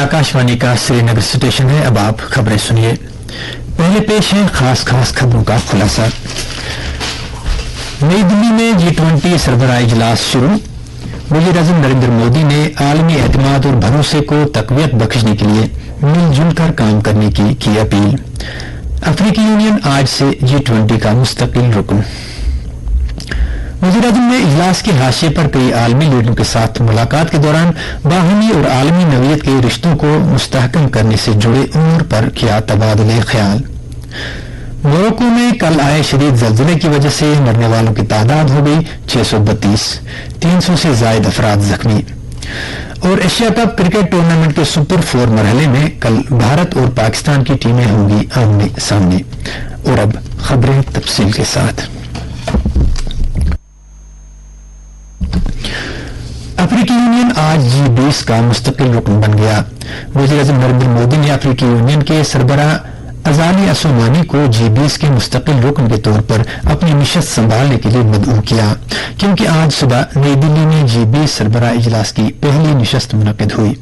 आकाशवाणी का श्रीनगर स्टेशन है। अब आप खबरें सुनिए। पहले पेश है खास खबरों का खुलासा। नई दिल्ली में G20 सरबराह इजलास शुरू। वज़ीर-ए-आज़म नरेंद्र मोदी ने आलमी एतमाद और भरोसे को तक़वियत बख्शने के लिए मिलजुल कर काम करने की अपील। अफ्रीकी यूनियन आज से G20 का मुस्तकिल रुकन। वज़ीर-ए-आज़म ने इजलास के हाशिए पर कई आलमी लीडरों के साथ मुलाकात के दौरान बाहमी और आलमी नवीयत के रिश्तों को मुस्तहकम करने से जुड़े उमूर पर किया तबादुले ख्याल। मोरक्को में कल आए शदीद ज़लज़ले की वजह से मरने वालों की तादाद हो गई 632, 300 से ज़ायद अफराद जख्मी। और एशिया कप क्रिकेट टूर्नामेंट के सुपर 4 मरहले में कल भारत और पाकिस्तान की टीमें होंगी आमने सामने। और अब खबरें तफसील के साथ। अफ्रीकी यूनियन आज G20 का मुस्तकिल रुकन बन गया। वज़ीर-ए-आज़म नरेंद्र मोदी ने अफ्रीकी यूनियन के सरबराह अज़ाली असोमानी को G20 के मुस्तकिल रुकन के तौर पर अपनी निशस्त संभालने के लिए मदऊ किया, क्योंकि आज सुबह नई दिल्ली में G20 सरबराह इजलास की पहली निशस्त मुनक़िद हुई।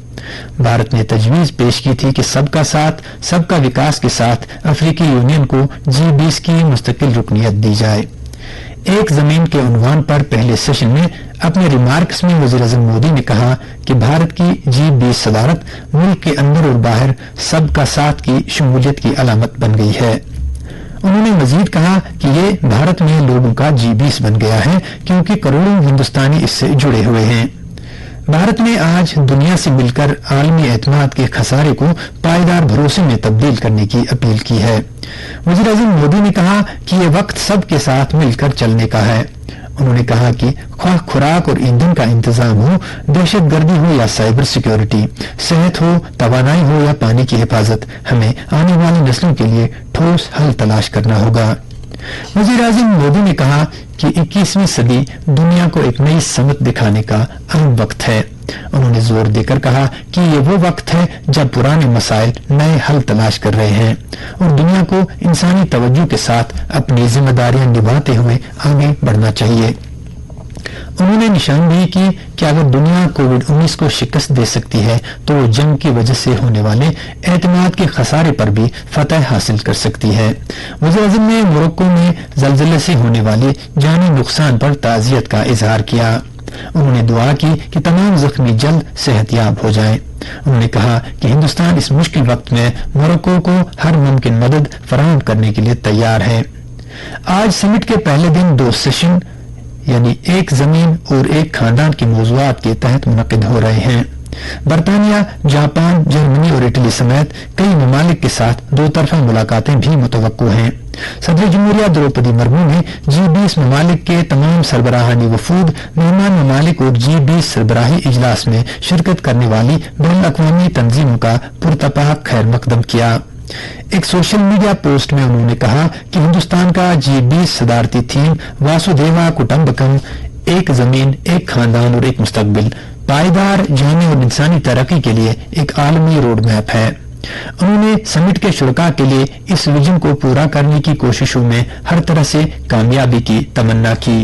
भारत ने तजवीज़ पेश की थी कि सबका साथ सबका विकास के साथ अफ्रीकी यूनियन को G20 की मुस्तकिल रुकनियत दी जाए। एक जमीन के उन्वान पर पहले सेशन में अपने रिमार्क्स में वज़ीर-ए-आज़म मोदी ने कहा कि भारत की G20 सदारत मुल्क के अंदर और बाहर सबका साथ की शमूलियत की अलामत बन गई है। उन्होंने मजीद कहा कि ये भारत में लोगों का G20 बन गया है, क्योंकि करोड़ों हिंदुस्तानी इससे जुड़े हुए हैं। भारत ने आज दुनिया से मिलकर आलमी एतमाद के खसारे को पायदार भरोसे में तब्दील करने की अपील की है। वज़ीर-ए-आज़म मोदी ने कहा कि ये वक्त सबके साथ मिलकर चलने का है। उन्होंने कहा कि ख्वाह खुराक और ईंधन का इंतजाम हो, दहशतगर्दी हो या साइबर सिक्योरिटी, सेहत हो, तवानाई हो या पानी की हिफाजत, हमें आने वाली नस्लों के लिए ठोस हल तलाश करना होगा। वज़ीर-ए-आज़म मोदी ने कहा कि 21वीं सदी दुनिया को एक नई समत दिखाने का अहम वक्त है। उन्होंने जोर देकर कहा कि ये वो वक्त है जब पुराने मसाइल नए हल तलाश कर रहे हैं और दुनिया को इंसानी तवज्जो के साथ अपनी जिम्मेदारियां निभाते हुए आगे बढ़ना चाहिए। उन्होंने निशानदेही की कि अगर दुनिया कोविड-19 को शिकस्त दे सकती है तो वो जंग की वजह से होने वाले एतमाद के खसारे पर भी फतह हासिल कर सकती है। वज़ीर-ए-आज़म ने मोरक्को में ज़लज़ले से होने वाले जानी नुकसान पर ताज़ियत का इजहार किया। उन्होंने दुआ की कि तमाम जख्मी जल्द सेहतयाब हो जाएं। उन्होंने कहा कि हिंदुस्तान इस मुश्किल वक्त में मोरक्को को हर मुमकिन मदद फराहम करने के लिए तैयार है। आज समिट के पहले दिन 2 सेशन यानी एक जमीन और एक खानदान के मौज़ूआत के तहत मुनक़िद हो रहे हैं। बरतानिया, जापान, जर्मनी और इटली समेत कई ममालिक के साथ 2 तरफ़ा मुलाकातें भी मुतवक्को हैं। सदर जमहूरिया द्रौपदी मुर्मू ने G20 ममालिक के तमाम सरबराहानी वफूद, मेहमान ममालिक और G20 सरबराही इजलास में शिरकत करने वाली बैनुल अक़वामी तंजीमों का पुरतपाक खैर मकदम किया। एक सोशल मीडिया पोस्ट में उन्होंने कहा कि हिंदुस्तान का G20 सदारती थीम वासुदेवा कुटुंबकम, एक जमीन, एक खानदान और एक मुस्तकबिल, पायदार, जानी और इंसानी तरक्की के लिए एक आलमी रोड मैप है। उन्होंने समिट के शुरका के लिए इस विजन को पूरा करने की कोशिशों में हर तरह से कामयाबी की तमन्ना की।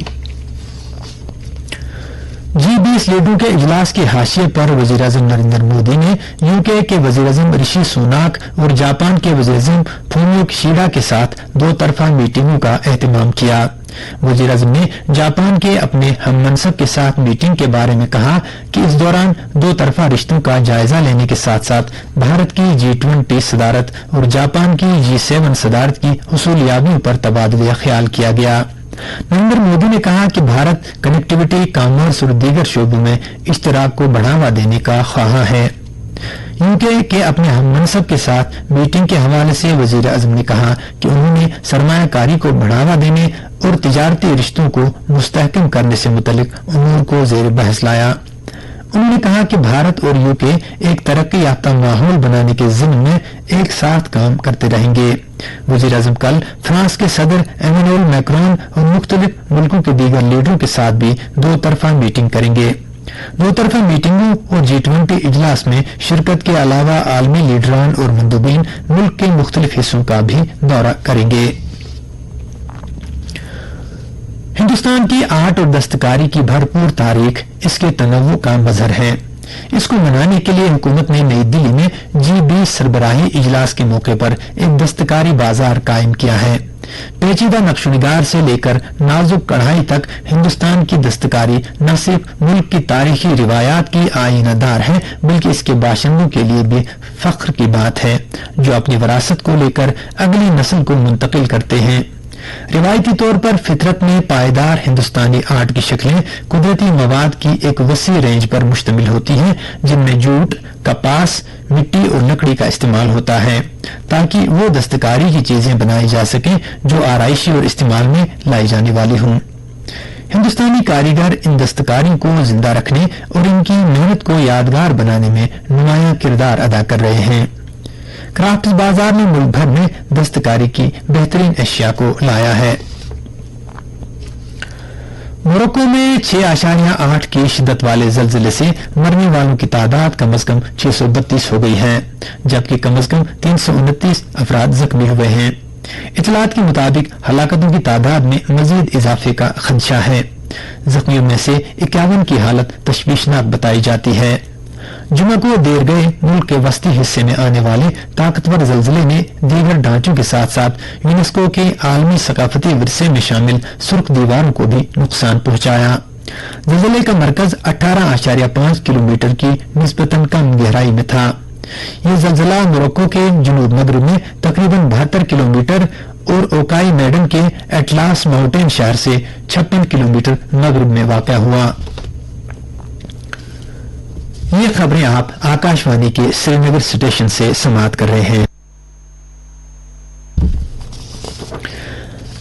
G20 लीडरों के इजलास के हाशिए पर वज़ीर-ए-आज़म नरेंद्र मोदी ने यूके के वज़ीर-ए-आज़म ऋषि सुनाक और जापान के वज़ीर-ए-आज़म फूमियो किशिडा के साथ 2 तरफ़ा मीटिंगों का एहतमाम किया। वज़ीर-ए-आज़म ने जापान के अपने हममनसब के साथ मीटिंग के बारे में कहा कि इस दौरान 2 तरफ़ा रिश्तों का जायजा लेने के साथ साथ भारत की G20 सदारत और जापान की G7 सदारत की हुसूलियाबियों पर तबादला ख्याल किया गया। नरेंद्र मोदी ने कहा कि भारत कनेक्टिविटी, कॉमर्स और दीगर शोबों में इश्तराक को बढ़ावा देने का ख्वाह है। यूके के अपने हममनसब के साथ मीटिंग के हवाले से वज़ीर-ए-आज़म ने कहा कि उन्होंने सरमायाकारी को बढ़ावा देने और तिजारती रिश्तों को मुस्तहकम करने से मुतल्लिक उमूर को ज़ेर बहस लाया। उन्होंने कहा कि भारत और यूके एक तरक्की याफ्ता माहौल बनाने के ज़िम्न में एक साथ काम करते रहेंगे। वज़ीर-ए-आज़म कल फ्रांस के सदर एमेनुएल मैक्रोन और मुख्तलिफ मुल्कों के दीगर लीडरों के साथ भी 2 तरफ़ा मीटिंग करेंगे। 2 तरफ़ा मीटिंगों और G20 इजलास में शिरकत के अलावा आलमी लीडरान और मंदूबीन मुल्क के मुख्तलिफ हिस्सों का भी दौरा करेंगे। हिंदुस्तान की आर्ट और दस्तकारी की भरपूर तारीख इसके तनव्वु का मजहर है। इसको मनाने के लिए हुकूमत ने नई दिल्ली में G20 सरबराही इजलास के मौके पर एक दस्तकारी बाजार कायम किया है। पेचीदा नक्शोनिगार से लेकर नाजुक कढ़ाई तक हिंदुस्तान की दस्तकारी न सिर्फ मुल्क की तारीखी रिवायात की आईनादार है, बल्कि इसके बाशिंदों के लिए भी फख्र की बात है, जो अपनी विरासत को लेकर अगली नस्ल को मुंतकिल करते हैं। रिवायती तौर पर फितरत में पायदार हिंदुस्तानी आर्ट की शक्लें कुदरती मवाद की एक वसी रेंज पर मुश्तमिल होती हैं, जिनमें जूट, कपास, मिट्टी और लकड़ी का इस्तेमाल होता है, ताकि वो दस्तकारी की चीजें बनाई जा सकें जो आराइशी और इस्तेमाल में लाई जाने वाली हों। हिंदुस्तानी कारीगर इन दस्तकारियों को जिंदा रखने और इनकी मेहनत को यादगार बनाने में नुमायां किरदार अदा कर रहे हैं। क्राफ्ट बाजार ने मुल्क भर में दस्तकारी की बेहतरीन अशिया को लाया है। मोरक्को में 6.8 की शिद्दत वाले जल्जले से मरने वालों की तादाद कम से कम 632 हो गई है, जबकि कम से कम 329 अफराद जख्मी हुए हैं। इतलात के मुताबिक हलाकतों की तादाद में मजीद इजाफे का खदशा है। जख्मियों में से 51 की हालत तशवीशनाक बताई जाती है। जुमा को देर गए मुल्क के वस्ती हिस्से में आने वाले ताकतवर जल्जले ने दीगर ढांचों के साथ साथ यूनेस्को के आलमी सकाफती विरसे में शामिल सुर्ख दीवारों को भी नुकसान पहुंचाया। जल्जले का मरकज 18.5 किलोमीटर की निस्बतन कम गहराई में था। यह जल्जला मोरक्को के जुनूब मगरिब में तकरीबन 72 किलोमीटर और ओकाई मैडन के एटलास माउंटेन शहर से 56 किलोमीटर मगरिब में वाक़या हुआ। ये खबरें आप आकाशवाणी के श्रीनगर स्टेशन से समाअत कर रहे हैं।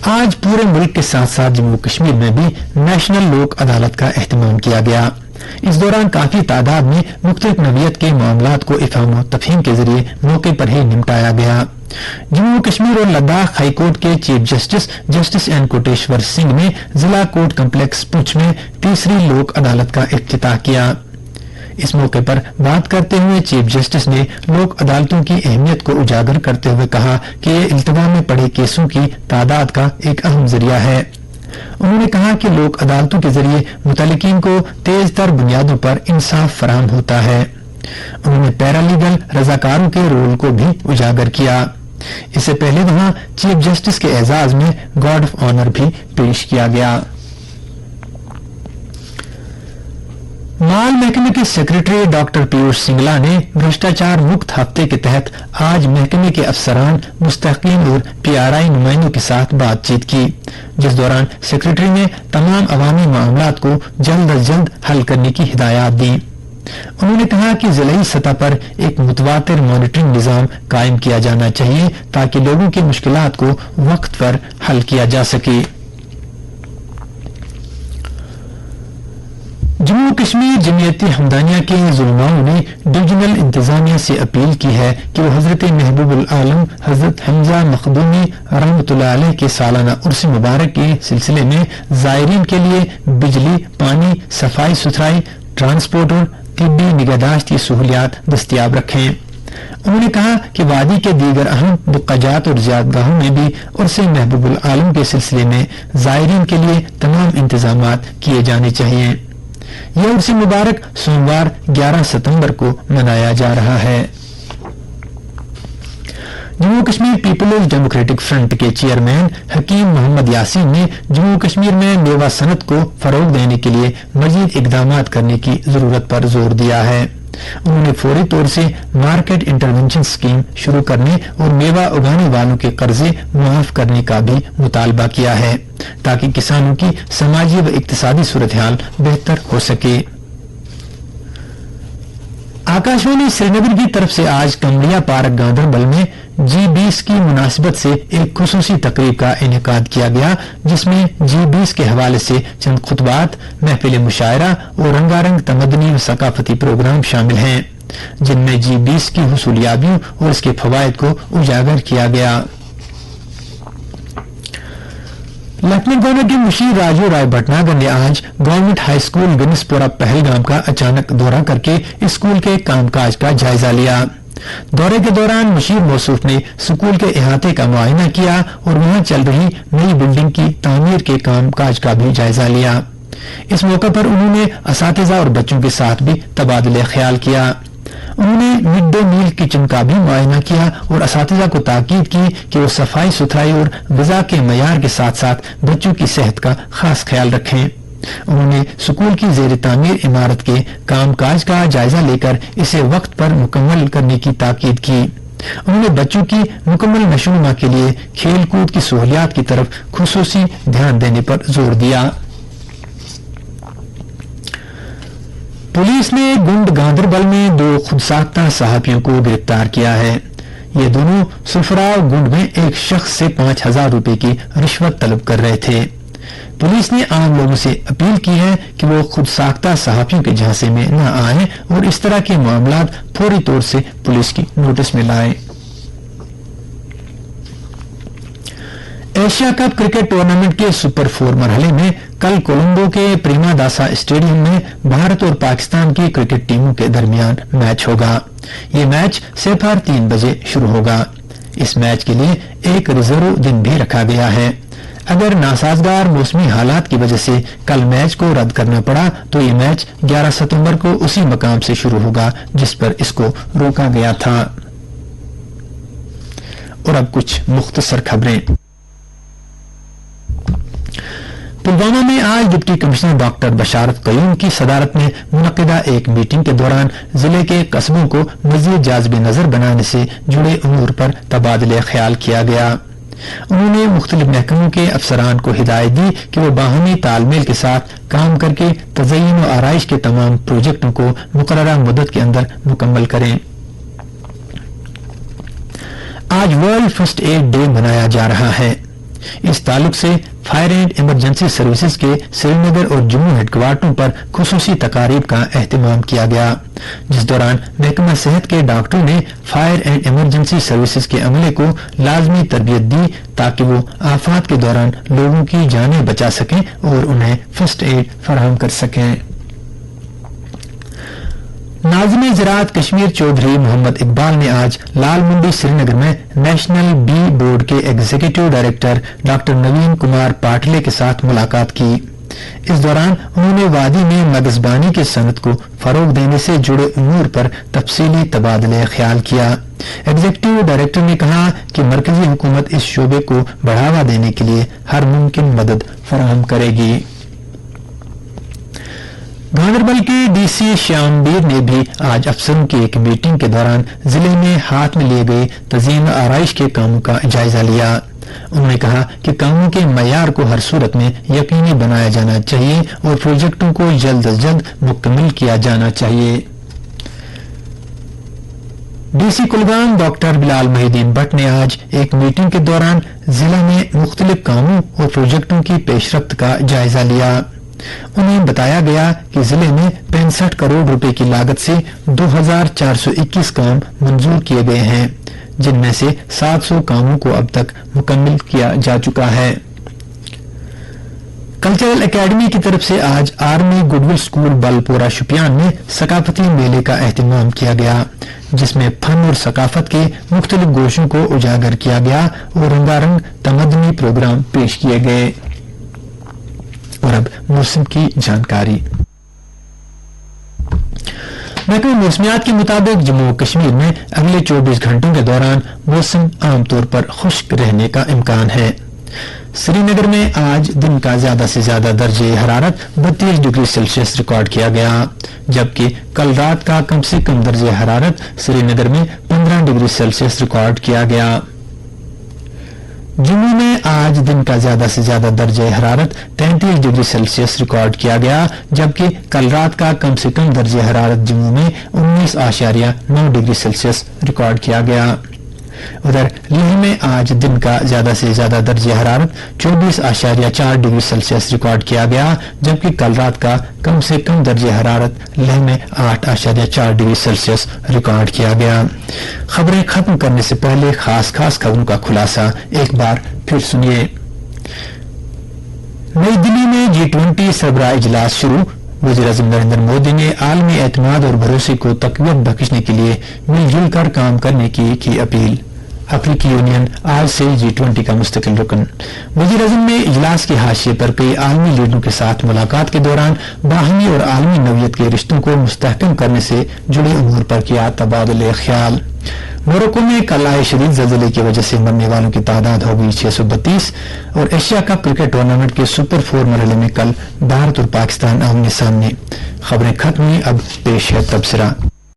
आज पूरे मुल्क के साथ साथ जम्मू कश्मीर में भी नेशनल लोक अदालत का एहतमाम किया गया। इस दौरान काफी तादाद में मुख्तलिफ नौइयत के मामलात को इफ़हाम और तफहीम के जरिए मौके पर ही निपटाया गया। जम्मू कश्मीर और लद्दाख हाईकोर्ट के chief justice N Koteshwar Singh ने जिला कोर्ट कम्प्लेक्स पुंछ में तीसरी लोक अदालत का इफ्तिताह किया। इस मौके पर बात करते हुए चीफ जस्टिस ने लोक अदालतों की अहमियत को उजागर करते हुए कहा कि ये इल्तवा में पड़े केसों की तादाद का एक अहम जरिया है। उन्होंने कहा कि लोक अदालतों के जरिए मुतल्लिकीन को तेज तर बुनियादों पर इंसाफ फराहम होता है। उन्होंने पैरालीगल रजाकारों के रोल को भी उजागर किया। इससे पहले वहां चीफ जस्टिस के एजाज में गार्ड ऑफ ऑनर भी पेश किया गया। माल महकमे के सेक्रेटरी डॉक्टर पीयूष सिंगला ने भ्रष्टाचार मुक्त हफ्ते के तहत आज महकमे के अफसरान, मुस्तहकीन और PRI नुमाइंदों के साथ बातचीत की, जिस दौरान सेक्रेटरी ने तमाम अवामी मामलात को जल्द अज जल्द हल करने की हिदायत दी। उन्होंने कहा कि जिलाई सतह पर एक मुतवातिर मॉनिटरिंग निजाम कायम किया जाना चाहिए ताकि लोगों की मुश्किलात को वक्त पर हल किया जा सके। जम्मू कश्मीर जमीयती हमदानिया के जुलमाओं ने डिवीजनल इंतजामिया से अपील की है कि वो हजरत महबूबुल आलम हजरत हमजा मखदूमी रहमतुल्लाह अलैह के सालाना उर्स मुबारक के सिलसिले में जायरीन के लिए बिजली, पानी, सफाई सुथराई, ट्रांसपोर्ट और तिब्बी निगहदाश्त की सहूलियात दस्तियाब रखें। उन्होंने कहा कि वादी के दीगर अहम बुक्काजात और ज़ियारतगाहों में भी उर्स महबूबुल आलम के सिलसिले में जायरीन के लिए तमाम इंतजामात किए जाने चाहिए। यह उर्स मुबारक सोमवार 11 सितंबर को मनाया जा रहा है। Jammu Kashmir people's democratic front के चेयरमैन हकीम मोहम्मद यासीन ने जम्मू कश्मीर में मेवा सनत को फरोग देने के लिए मजीद इकदाम करने की जरूरत पर जोर दिया है। उन्होंने फौरी तौर से मार्केट इंटरवेंशन स्कीम शुरू करने और मेवा उगाने वालों के कर्जे मुआफ करने का भी मुतालबा किया है ताकि किसानों की समाजी व इक्तिसादी सूरत हाल बेहतर हो सके। आकाशवाणी श्रीनगर की तरफ से आज कमरिया पार्क गांधरबल में G20 की मुनासिबत से एक खुसूसी तकरीब का इनेकाद किया गया, जिसमें G20 के हवाले से चंद खुतबात, महफिल मुशायरा और रंगारंग तमदनी व सकाफती प्रोग्राम शामिल हैं, जिनमें G20 की हुसूलियाबियों और इसके फवायद को उजागर किया गया। लेफ्टिनेंट गवर्नर के मुशीर राजू राय भटनागर ने आज गवर्नमेंट हाई स्कूल गनिसपुरा पहलगाम का अचानक दौरा करके स्कूल के कामकाज का जायजा लिया। दौरे के दौरान मुशीर मौसूफ ने स्कूल के इहाते का मुआयना किया और वहां चल रही नई बिल्डिंग की तामीर के कामकाज का भी जायजा लिया। इस मौके पर उन्होंने असातिज़ा और बच्चों के साथ भी तबादले ख्याल किया। उन्होंने मिड डे मील किचन का भी मुआयना किया और असातिज़ा को ताकीद की कि वो सफाई सुथराई और ग़िज़ा के मयार के साथ साथ बच्चों की सेहत का खास ख्याल रखें। उन्होंने स्कूल की ज़ेर तामीर इमारत के कामकाज का जायजा लेकर इसे वक्त पर मुकम्मल करने की ताकीद की। उन्होंने बच्चों की मुकम्मल नशोनुमा के लिए खेल कूद की सहूलियात की तरफ खुसूसी ध्यान देने पर जोर दिया। पुलिस ने गुंड गांधरबल में 2 खुदसाख्ता सहाफियों को गिरफ्तार किया है। ये दोनों सुल्फराव गुंड में एक शख्स से 5,000 रुपए की रिश्वत तलब कर रहे थे। पुलिस ने आम लोगों से अपील की है कि वो खुद साख्ता सहाफियों के झांसे में न आए और इस तरह के मामलात फौरी तौर से पुलिस की नोटिस में लाएं। एशिया कप क्रिकेट टूर्नामेंट के सुपर 4 मरहले में कल कोलंबो के प्रेमादासा स्टेडियम में भारत और पाकिस्तान की क्रिकेट टीमों के दरमियान मैच होगा। ये मैच सिफर 3 बजे शुरू होगा। इस मैच के लिए एक रिजर्व दिन भी रखा गया है। अगर नासाजगार मौसमी हालात की वजह से कल मैच को रद्द करना पड़ा तो ये मैच 11 सितंबर को उसी मकाम से शुरू होगा जिस पर इसको रोका गया था। और अब कुछ मुख्तसर खबरें। पुलवामा में आज डिप्टी कमिश्नर डॉक्टर बशारत कयूम की सदारत में मुनक्किदा एक मीटिंग के दौरान जिले के कस्बों को मजीद जाज़िब नजर बनाने से जुड़े उमूर पर तबादले ख्याल किया गया। उन्होंने मुख्तलिफ महकमों के अफसरान को हिदायत दी कि वो बाहमी तालमेल के साथ काम करके तज़य्युन व आराइश के तमाम प्रोजेक्टों को मुकर्ररा मुद्दत के अंदर मुकम्मल करें। आज वर्ल्ड फर्स्ट एड डे मनाया जा रहा है। इस ताल्लुक से फायर एंड इमरजेंसी सर्विसेज के श्रीनगर और जम्मू हेडक्वार्टरों पर खुसूसी तकारीब का एहतमाम किया गया, जिस दौरान महकमा सेहत के डॉक्टरों ने फायर एंड इमरजेंसी सर्विसेज के अमले को लाजमी तरबियत दी ताकि वो आफात के दौरान लोगों की जानें बचा सकें और उन्हें फर्स्ट एड फराहम कर सकें। नाज़िम ज़राअत कश्मीर चौधरी मोहम्मद इकबाल ने आज लाल मंडी श्रीनगर में नेशनल बी बोर्ड के एग्जीक्यूटिव डायरेक्टर डॉक्टर नवीन कुमार पाटले के साथ मुलाकात की। इस दौरान उन्होंने वादी में मगजबानी की सनत को फरोग देने से जुड़े उमूर पर तफसीली तबादले ख्याल किया। एग्जीक्यूटिव डायरेक्टर ने कहा कि मरकजी हुकूमत इस शोबे को बढ़ावा देने के लिए हर मुमकिन मदद फराहम करेगी। गांधरबल के डीसी श्यामबीर ने भी आज अफसरों की एक मीटिंग के दौरान जिले में हाथ में लिए गए तज़य्युन आराइश के कामों का जायजा लिया। उन्होंने कहा कि कामों के मयार को हर सूरत में यकीनी बनाया जाना चाहिए और प्रोजेक्टों को जल्द अज जल्द मुकम्मल किया जाना चाहिए। डीसी कुलगाम डॉक्टर बिलाल मोहिद्दीन भट्ट ने आज एक मीटिंग के दौरान जिले में मुख्तलिफ कामों और प्रोजेक्टों की पेशरफ्त का जायजा लिया। उन्हें बताया गया कि जिले में 65 करोड़ रुपए की लागत से 2421 काम मंजूर किए गए हैं, जिनमें से 700 कामों को अब तक मुकम्मल किया जा चुका है। कल्चरल एकेडमी की तरफ से आज आर्मी गुडविल स्कूल बलपोरा शुपियान में सकाफती मेले का एहतमाम किया गया, जिसमें फन और सकाफत के मुख्तलिफ गोशों को उजागर किया गया और रंगारंग तमदनी प्रोग्राम पेश किए गए। और अब मौसम की जानकारी। महकमा मौसमियात के मुताबिक जम्मू कश्मीर में अगले 24 घंटों के दौरान मौसम आमतौर पर खुश्क रहने का इम्कान है। श्रीनगर में आज दिन का ज्यादा से ज्यादा दर्जे हरारत 32 डिग्री सेल्सियस रिकॉर्ड किया गया, जबकि कल रात का कम से कम दर्जे हरारत श्रीनगर में 15 डिग्री सेल्सियस रिकॉर्ड किया गया। जम्मू में आज दिन का ज्यादा से ज्यादा दर्जे हरारत 33 डिग्री सेल्सियस रिकॉर्ड किया गया, जबकि कल रात का कम से कम दर्जे हरारत जम्मू में 19.9 डिग्री सेल्सियस रिकॉर्ड किया गया। उधर लेह में आज दिन का ज्यादा से ज्यादा दर्जे हरारत 24.4 डिग्री सेल्सियस रिकॉर्ड किया गया, जबकि कल रात का कम से कम दर्जे हरारत लेह में 8.4 डिग्री सेल्सियस रिकॉर्ड किया गया। खबरें खत्म करने से पहले खास खबरों का खुलासा एक बार फिर सुनिए। नई दिल्ली में G20 सरबराह इजलास शुरू। वज़ीर-ए-आज़म नरेंद्र मोदी ने आलमी एतमाद और भरोसे को तक़वियत बख्शने के लिए मिलजुल कर काम करने की अपील। افریقی یونین آج سے G20 کا مستقل رکن۔ وزیر اعظم نے اجلاس کے حاشیے پر کئی عالمی لیڈروں کے ساتھ ملاقات کے دوران باہمی اور عالمی نوعیت کے رشتوں کو مستحکم کرنے سے جڑے امور پر کیا تبادلہ خیال۔ موروکو میں کل آئے شدید زلزلے کی وجہ سے مرنے والوں کی تعداد ہو گئی 632 اور ایشیا کپ کرکٹ ٹورنامنٹ کے سپر 4 مرحلے میں کل بھارت اور پاکستان آمنے سامنے۔ خبریں ختم ہوئی، اب پیش ہے تبصرہ۔